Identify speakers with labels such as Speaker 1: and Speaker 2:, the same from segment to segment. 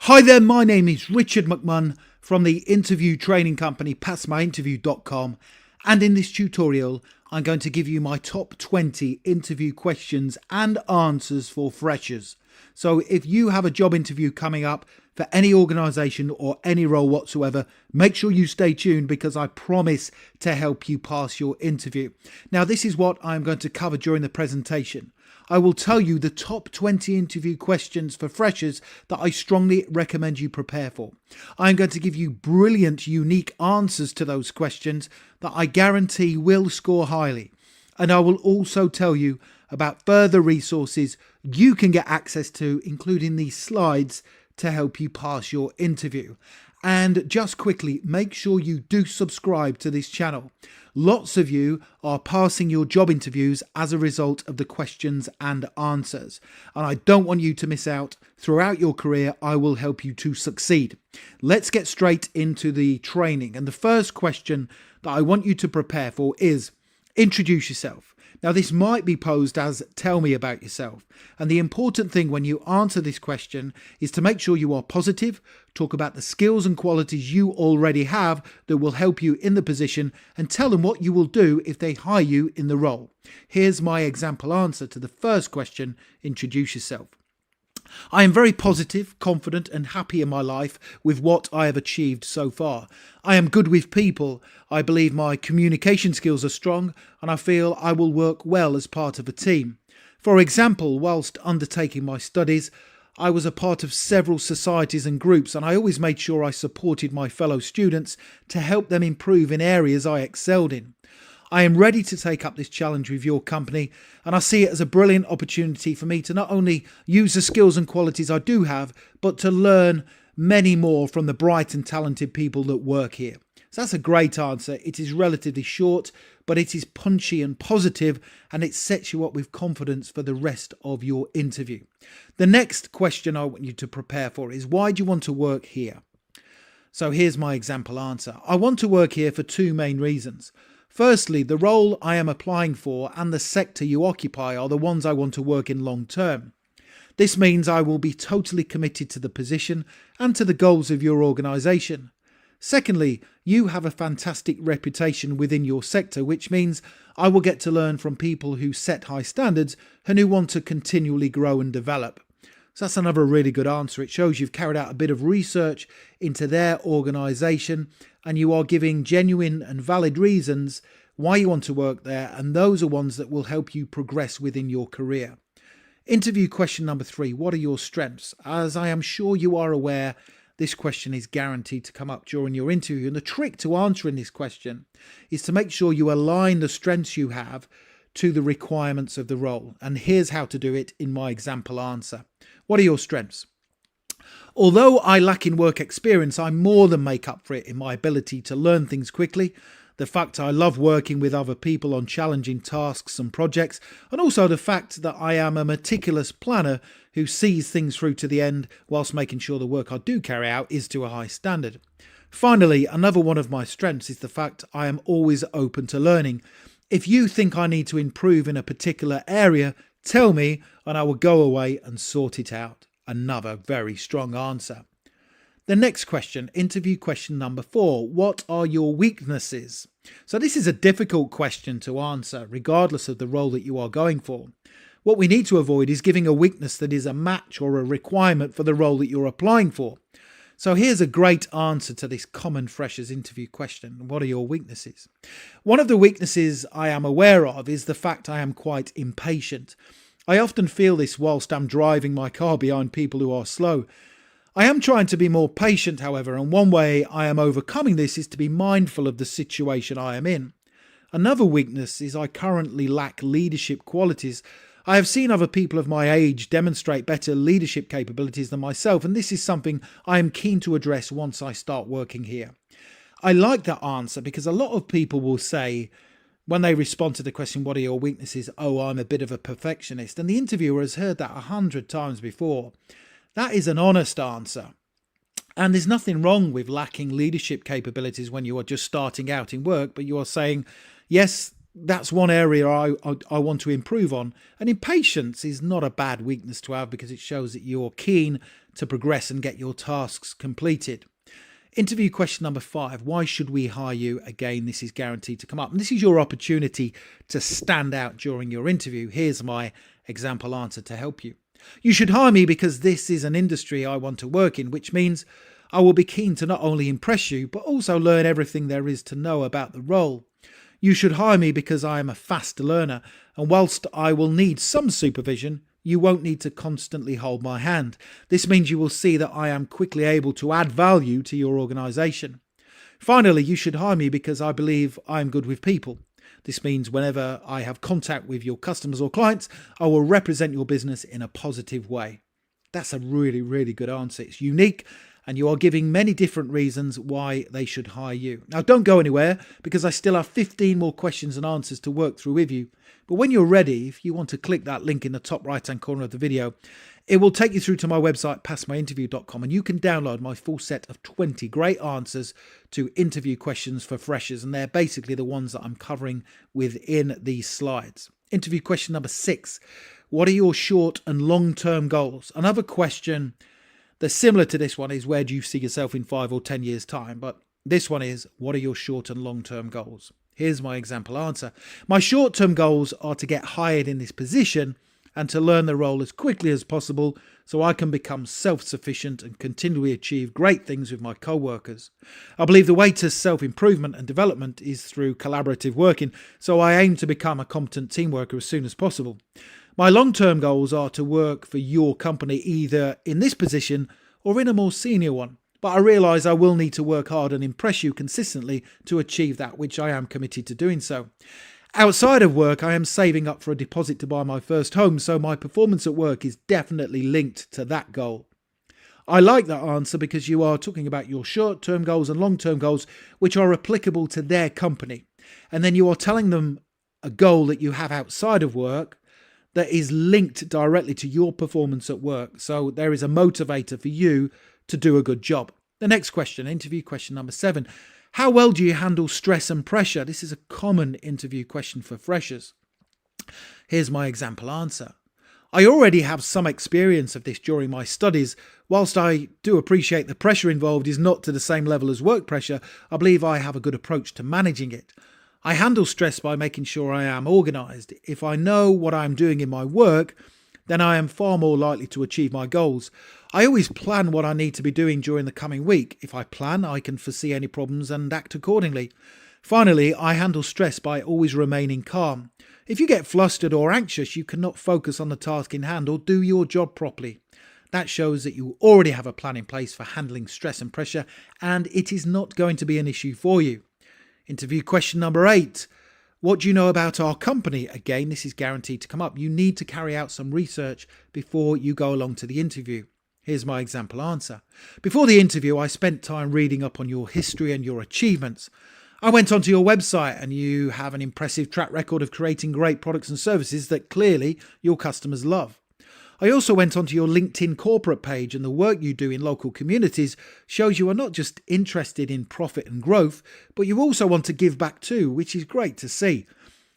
Speaker 1: Hi there, my name is Richard McMunn from the interview training company passmyinterview.com, and in this tutorial I'm going to give you my top 20 interview questions and answers for freshers. So if you have a job interview coming up for any organisation or any role whatsoever, make sure you stay tuned because I promise to help you pass your interview. Now, this is what I'm going to cover during the presentation. I will tell you the top 20 interview questions for freshers that I strongly recommend you prepare for. I'm going to give you brilliant, unique answers to those questions that I guarantee will score highly. And I will also tell you about further resources you can get access to, including these slides, to help you pass your interview. And just quickly, make sure you do subscribe to this channel. Lots of you are passing your job interviews as a result of the questions and answers. And I don't want you to miss out. Throughout your career, I will help you to succeed. Let's get straight into the training. And the first question that I want you to prepare for is introduce yourself. Now, this might be posed as tell me about yourself. And the important thing when you answer this question is to make sure you are positive, talk about the skills and qualities you already have that will help you in the position, and tell them what you will do if they hire you in the role. Here's my example answer to the first question, introduce yourself. I am very positive, confident and happy in my life with what I have achieved so far. I am good with people. I believe my communication skills are strong and I feel I will work well as part of a team. For example, whilst undertaking my studies, I was a part of several societies and groups, and I always made sure I supported my fellow students to help them improve in areas I excelled in. I am ready to take up this challenge with your company, and I see it as a brilliant opportunity for me to not only use the skills and qualities I do have, but to learn many more from the bright and talented people that work here. So that's a great answer. It is relatively short, but it is punchy and positive, and it sets you up with confidence for the rest of your interview. The next question I want you to prepare for is, why do you want to work here? So here's my example answer. I want to work here for two main reasons. Firstly, the role I am applying for and the sector you occupy are the ones I want to work in long term. This means I will be totally committed to the position and to the goals of your organisation. Secondly, you have a fantastic reputation within your sector, which means I will get to learn from people who set high standards and who want to continually grow and develop. So that's another really good answer. It shows you've carried out a bit of research into their organisation and you are giving genuine and valid reasons why you want to work there, and those are ones that will help you progress within your career. Interview question number 3, what are your strengths? As I am sure you are aware, this question is guaranteed to come up during your interview, and the trick to answering this question is to make sure you align the strengths you have to the requirements of the role. And here's how to do it in my example answer. What are your strengths? Although I lack in work experience, I more than make up for it in my ability to learn things quickly, the fact I love working with other people on challenging tasks and projects, and also the fact that I am a meticulous planner who sees things through to the end whilst making sure the work I do carry out is to a high standard. Finally, another one of my strengths is the fact I am always open to learning. If you think I need to improve in a particular area, tell me and I will go away and sort it out. Another very strong answer. The next question, interview question number 4. What are your weaknesses? So this is a difficult question to answer, regardless of the role that you are going for. What we need to avoid is giving a weakness that is a match or a requirement for the role that you're applying for. So here's a great answer to this common freshers interview question. What are your weaknesses? One of the weaknesses I am aware of is the fact I am quite impatient. I often feel this whilst I'm driving my car behind people who are slow. I am trying to be more patient, however, and one way I am overcoming this is to be mindful of the situation I am in. Another weakness is I currently lack leadership qualities. I have seen other people of my age demonstrate better leadership capabilities than myself, and this is something I am keen to address once I start working here. I like that answer because a lot of people will say, when they respond to the question, what are your weaknesses? Oh, I'm a bit of a perfectionist. And the interviewer has heard that 100 times before. That is an honest answer. And there's nothing wrong with lacking leadership capabilities when you are just starting out in work, but you are saying, yes, that's one area I want to improve on. And impatience is not a bad weakness to have because it shows that you're keen to progress and get your tasks completed. Interview question number 5. Why should we hire you? Again, this is guaranteed to come up. And this is your opportunity to stand out during your interview. Here's my example answer to help you. You should hire me because this is an industry I want to work in, which means I will be keen to not only impress you, but also learn everything there is to know about the role. You should hire me because I am a fast learner, and whilst I will need some supervision, you won't need to constantly hold my hand. This means you will see that I am quickly able to add value to your organisation. Finally, you should hire me because I believe I am good with people. This means whenever I have contact with your customers or clients, I will represent your business in a positive way. That's a really, really good answer. It's unique, and you are giving many different reasons why they should hire you. Now, don't go anywhere because I still have 15 more questions and answers to work through with you. But when you're ready, if you want to click that link in the top right-hand corner of the video, it will take you through to my website, passmyinterview.com, and you can download my full set of 20 great answers to interview questions for freshers. And they're basically the ones that I'm covering within these slides. Interview question number 6. What are your short and long-term goals? Another question that's similar to this one is, where do you see yourself in 5 or 10 years' time? But this one is, what are your short and long-term goals? Here's my example answer. My short-term goals are to get hired in this position and to learn the role as quickly as possible so I can become self-sufficient and continually achieve great things with my co-workers. I believe the way to self-improvement and development is through collaborative working, so I aim to become a competent team worker as soon as possible. My long-term goals are to work for your company either in this position or in a more senior one. But I realise I will need to work hard and impress you consistently to achieve that, which I am committed to doing so. Outside of work, I am saving up for a deposit to buy my first home, so my performance at work is definitely linked to that goal. I like that answer because you are talking about your short-term goals and long-term goals, which are applicable to their company. And then you are telling them a goal that you have outside of work that is linked directly to your performance at work. So there is a motivator for you to do a good job. The next question, interview question number 7. How well do you handle stress and pressure? This is a common interview question for freshers. Here's my example answer. I already have some experience of this during my studies. Whilst I do appreciate the pressure involved is not to the same level as work pressure, I believe I have a good approach to managing it. I handle stress by making sure I am organised. If I know what I am doing in my work, then I am far more likely to achieve my goals. I always plan what I need to be doing during the coming week. If I plan, I can foresee any problems and act accordingly. Finally, I handle stress by always remaining calm. If you get flustered or anxious, you cannot focus on the task in hand or do your job properly. That shows that you already have a plan in place for handling stress and pressure, and it is not going to be an issue for you. Interview question number 8. What do you know about our company? Again, this is guaranteed to come up. You need to carry out some research before you go along to the interview. Here's my example answer. Before the interview, I spent time reading up on your history and your achievements. I went onto your website and you have an impressive track record of creating great products and services that clearly your customers love. I also went onto your LinkedIn corporate page, and the work you do in local communities shows you are not just interested in profit and growth, but you also want to give back too, which is great to see.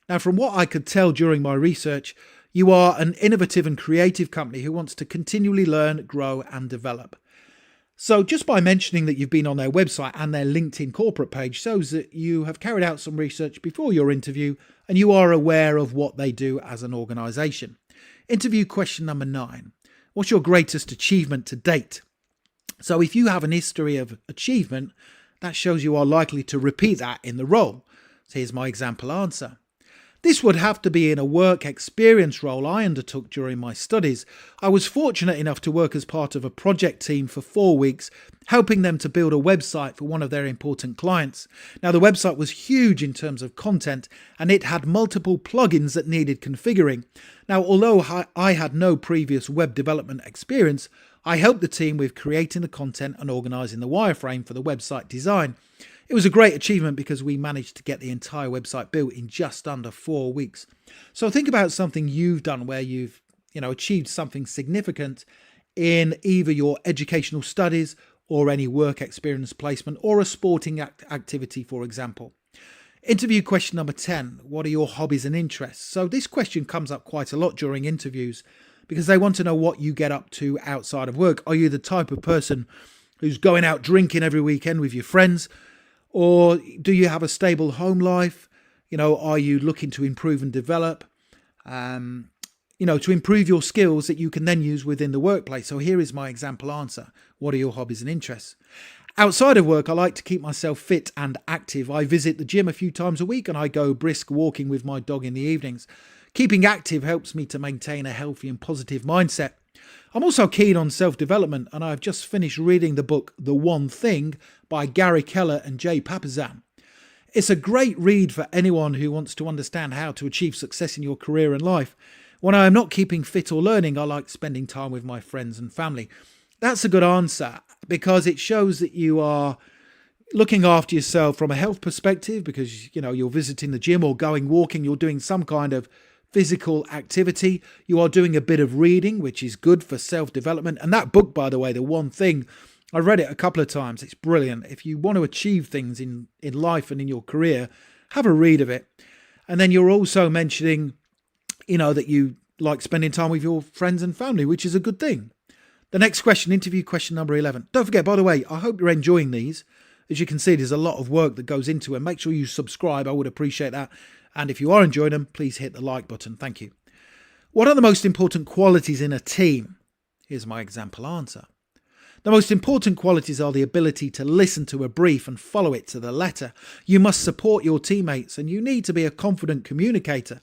Speaker 1: Now, from what I could tell during my research, you are an innovative and creative company who wants to continually learn, grow and develop. So just by mentioning that you've been on their website and their LinkedIn corporate page shows that you have carried out some research before your interview and you are aware of what they do as an organisation. Interview question number 9. What's your greatest achievement to date? So if you have an history of achievement, that shows you are likely to repeat that in the role. So here's my example answer. This would have to be in a work experience role I undertook during my studies. I was fortunate enough to work as part of a project team for 4 weeks, helping them to build a website for one of their important clients. Now, the website was huge in terms of content, and it had multiple plugins that needed configuring. Now, although I had no previous web development experience, I helped the team with creating the content and organising the wireframe for the website design. It was a great achievement because we managed to get the entire website built in just under 4 weeks. So think about something you've done where you've achieved something significant in either your educational studies or any work experience placement or a sporting activity, for example. Interview question number 10. What are your hobbies and interests? So this question comes up quite a lot during interviews because they want to know what you get up to outside of work. Are you the type of person who's going out drinking every weekend with your friends? Or do you have a stable home life? Are you looking to improve and develop? To improve your skills that you can then use within the workplace. So here is my example answer. What are your hobbies and interests? Outside of work, I like to keep myself fit and active. I visit the gym a few times a week and I go brisk walking with my dog in the evenings. Keeping active helps me to maintain a healthy and positive mindset. I'm also keen on self-development and I've just finished reading the book The One Thing by Gary Keller and Jay Papasan. It's a great read for anyone who wants to understand how to achieve success in your career and life. When I am not keeping fit or learning, I like spending time with my friends and family. That's a good answer because it shows that you are looking after yourself from a health perspective because, you're visiting the gym or going walking, you're doing some kind of physical activity. You are doing a bit of reading, which is good for self-development. And that book, by the way, The One Thing, I read it a couple of times. It's brilliant. If you want to achieve things in life and in your career, have a read of it. And then you're also mentioning, that you like spending time with your friends and family, which is a good thing. The next question, interview question number 11. Don't forget, by the way, I hope you're enjoying these. As you can see, there's a lot of work that goes into it. Make sure you subscribe. I would appreciate that. And if you are enjoying them, please hit the like button. Thank you. What are the most important qualities in a team? Here's my example answer. The most important qualities are the ability to listen to a brief and follow it to the letter. You must support your teammates and you need to be a confident communicator.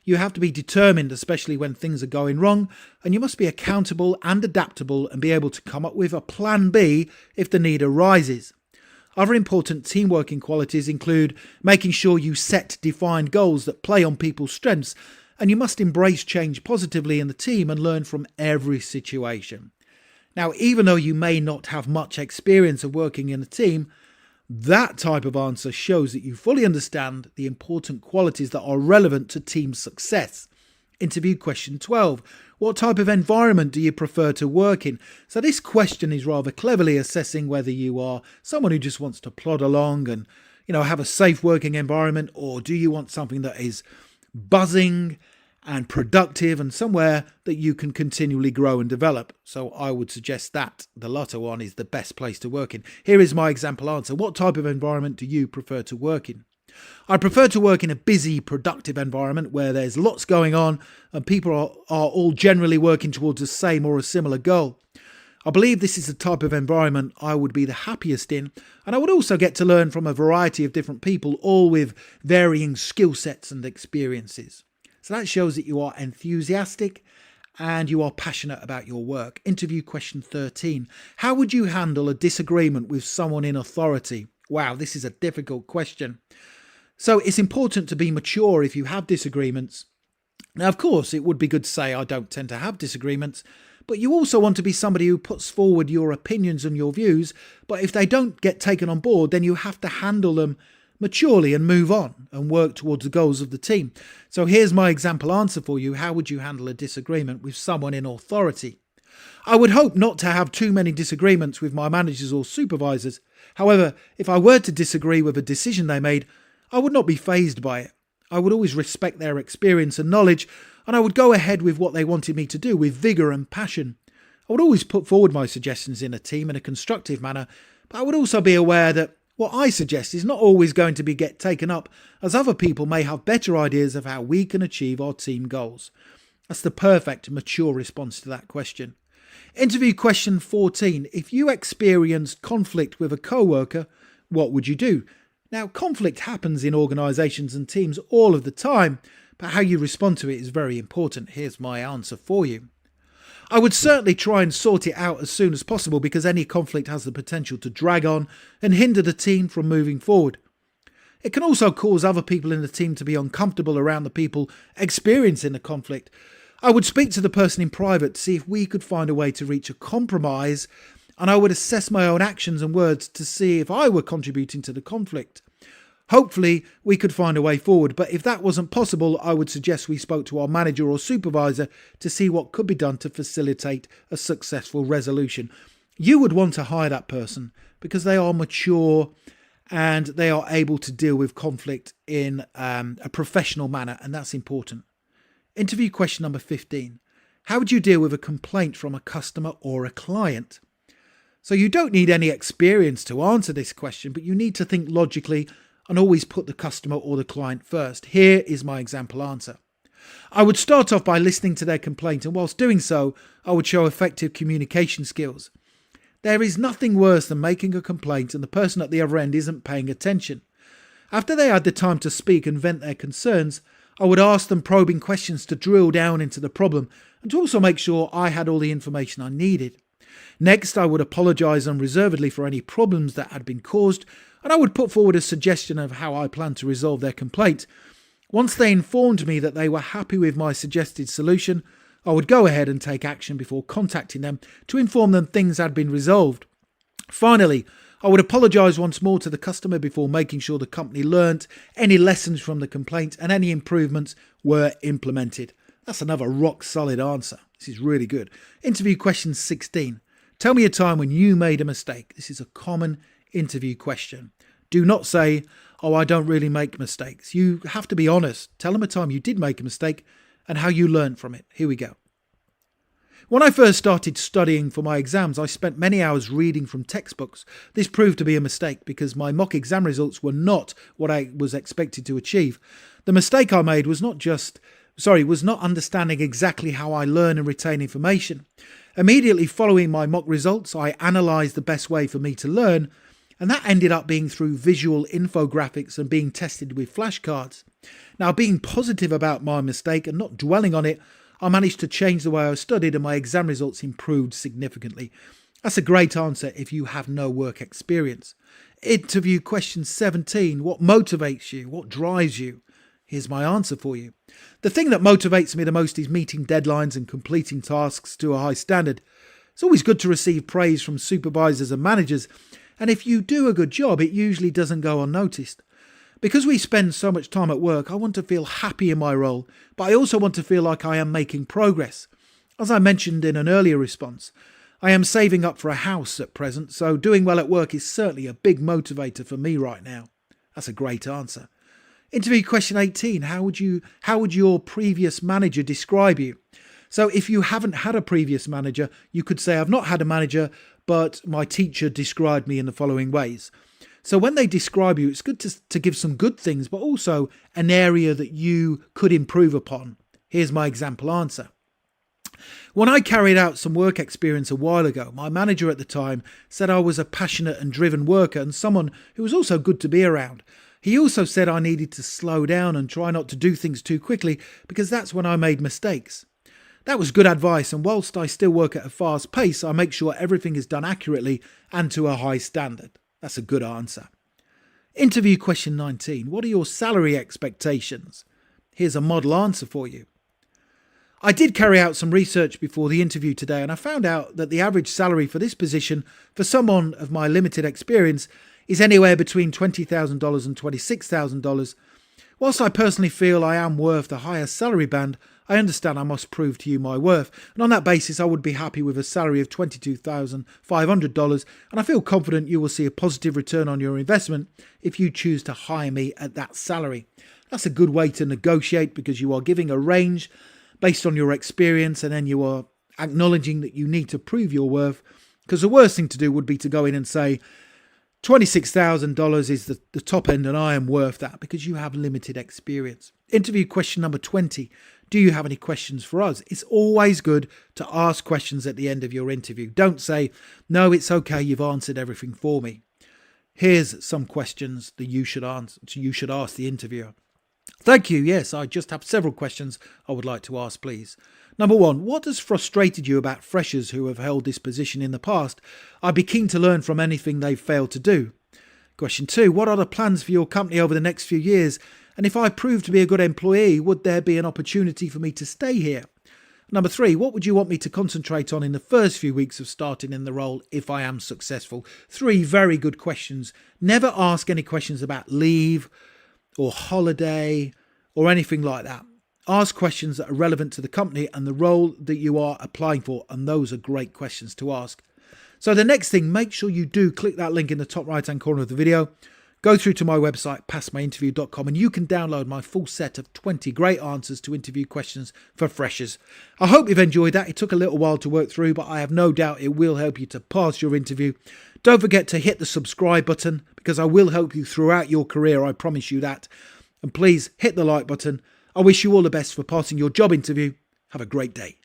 Speaker 1: You have to be determined, especially when things are going wrong, and you must be accountable and adaptable and be able to come up with a plan B if the need arises. Other important team working qualities include making sure you set defined goals that play on people's strengths, and you must embrace change positively in the team and learn from every situation. Now, even though you may not have much experience of working in a team, that type of answer shows that you fully understand the important qualities that are relevant to team success. Interview question 12. What type of environment do you prefer to work in? So this question is rather cleverly assessing whether you are someone who just wants to plod along and, have a safe working environment, or do you want something that is buzzing and productive and somewhere that you can continually grow and develop. So I would suggest that the latter one is the best place to work in. Here is my example answer. What type of environment do you prefer to work in? I prefer to work in a busy, productive environment where there's lots going on and people are all generally working towards the same or a similar goal. I believe this is the type of environment I would be the happiest in, and I would also get to learn from a variety of different people, all with varying skill sets and experiences. So that shows that you are enthusiastic and you are passionate about your work. Interview question 13. How would you handle a disagreement with someone in authority? Wow, this is a difficult question. So it's important to be mature if you have disagreements. Now, of course, it would be good to say I don't tend to have disagreements, but you also want to be somebody who puts forward your opinions and your views. But if they don't get taken on board, then you have to handle them maturely and move on and work towards the goals of the team. So here's my example answer for you. How would you handle a disagreement with someone in authority? I would hope not to have too many disagreements with my managers or supervisors. However, if I were to disagree with a decision they made, I would not be fazed by it. I would always respect their experience and knowledge, and I would go ahead with what they wanted me to do with vigour and passion. I would always put forward my suggestions in a team in a constructive manner, but I would also be aware that what I suggest is not always going to get taken up, as other people may have better ideas of how we can achieve our team goals. That's the perfect, mature response to that question. Interview question 14. If you experienced conflict with a co-worker, what would you do? Now, conflict happens in organisations and teams all of the time, but how you respond to it is very important. Here's my answer for you. I would certainly try and sort it out as soon as possible because any conflict has the potential to drag on and hinder the team from moving forward. It can also cause other people in the team to be uncomfortable around the people experiencing the conflict. I would speak to the person in private to see if we could find a way to reach a compromise, and I would assess my own actions and words to see if I were contributing to the conflict. Hopefully, we could find a way forward, but if that wasn't possible, I would suggest we spoke to our manager or supervisor to see what could be done to facilitate a successful resolution. You would want to hire that person because they are mature and they are able to deal with conflict in a professional manner, and that's important. Interview question number 15. How would you deal with a complaint from a customer or a client? So you don't need any experience to answer this question, but you need to think logically and always put the customer or the client first. Here is my example answer. I would start off by listening to their complaint, and whilst doing so, I would show effective communication skills. There is nothing worse than making a complaint and the person at the other end isn't paying attention. After they had the time to speak and vent their concerns, I would ask them probing questions to drill down into the problem and to also make sure I had all the information I needed. Next, I would apologise unreservedly for any problems that had been caused, and I would put forward a suggestion of how I planned to resolve their complaint. Once they informed me that they were happy with my suggested solution, I would go ahead and take action before contacting them to inform them things had been resolved. Finally, I would apologise once more to the customer before making sure the company learnt any lessons from the complaint and any improvements were implemented. That's another rock solid answer. This is really good. Interview question 16. Tell me a time when you made a mistake. This is a common interview question. Do not say, oh, I don't really make mistakes. You have to be honest. Tell them a time you did make a mistake and how you learned from it. Here we go. When I first started studying for my exams, I spent many hours reading from textbooks. This proved to be a mistake because my mock exam results were not what I was expected to achieve. The mistake I made was not understanding exactly how I learn and retain information. Immediately following my mock results, I analysed the best way for me to learn, and that ended up being through visual infographics and being tested with flashcards. Now, being positive about my mistake and not dwelling on it, I managed to change the way I studied and my exam results improved significantly. That's a great answer if you have no work experience. Interview question 17. What motivates you? What drives you? Here's my answer for you. The thing that motivates me the most is meeting deadlines and completing tasks to a high standard. It's always good to receive praise from supervisors and managers, and if you do a good job, it usually doesn't go unnoticed. Because we spend so much time at work, I want to feel happy in my role, but I also want to feel like I am making progress. As I mentioned in an earlier response, I am saving up for a house at present, so doing well at work is certainly a big motivator for me right now. That's a great answer. Interview question 18. How would your previous manager describe you? So if you haven't had a previous manager, you could say, I've not had a manager, but my teacher described me in the following ways. So when they describe you, it's good to give some good things, but also an area that you could improve upon. Here's my example answer. When I carried out some work experience a while ago, my manager at the time said I was a passionate and driven worker and someone who was also good to be around. He also said I needed to slow down and try not to do things too quickly because that's when I made mistakes. That was good advice, and whilst I still work at a fast pace, I make sure everything is done accurately and to a high standard. That's a good answer. Interview question 19. What are your salary expectations? Here's a model answer for you. I did carry out some research before the interview today, and I found out that the average salary for this position for someone of my limited experience is anywhere between $20,000 and $26,000. Whilst I personally feel I am worth the higher salary band, I understand I must prove to you my worth, and on that basis I would be happy with a salary of $22,500, and I feel confident you will see a positive return on your investment if you choose to hire me at that salary. That's a good way to negotiate because you are giving a range based on your experience, and then you are acknowledging that you need to prove your worth, because the worst thing to do would be to go in and say $26,000 is the top end and I am worth that, because you have limited experience. Interview question number 20. Do you have any questions for us? It's always good to ask questions at the end of your interview. Don't say, no, it's okay, you've answered everything for me. Here's some questions that you should ask the interviewer. Thank you. Yes, I just have several questions I would like to ask, please. Number 1, what has frustrated you about freshers who have held this position in the past? I'd be keen to learn from anything they've failed to do. Question 2, what are the plans for your company over the next few years? And if I prove to be a good employee, would there be an opportunity for me to stay here? Number 3, what would you want me to concentrate on in the first few weeks of starting in the role if I am successful? 3 very good questions. Never ask any questions about leave or holiday or anything like that. Ask questions that are relevant to the company and the role that you are applying for, and those are great questions to ask. So the next thing, make sure you do click that link in the top right hand corner of the video. go through to my website, passmyinterview.com, and you can download my full set of 20 great answers to interview questions for freshers. I hope you've enjoyed that. It took a little while to work through, but I have no doubt it will help you to pass your interview. Don't forget to hit the subscribe button, because I will help you throughout your career, I promise you that. And please hit the like button. I wish you all the best for passing your job interview. Have a great day.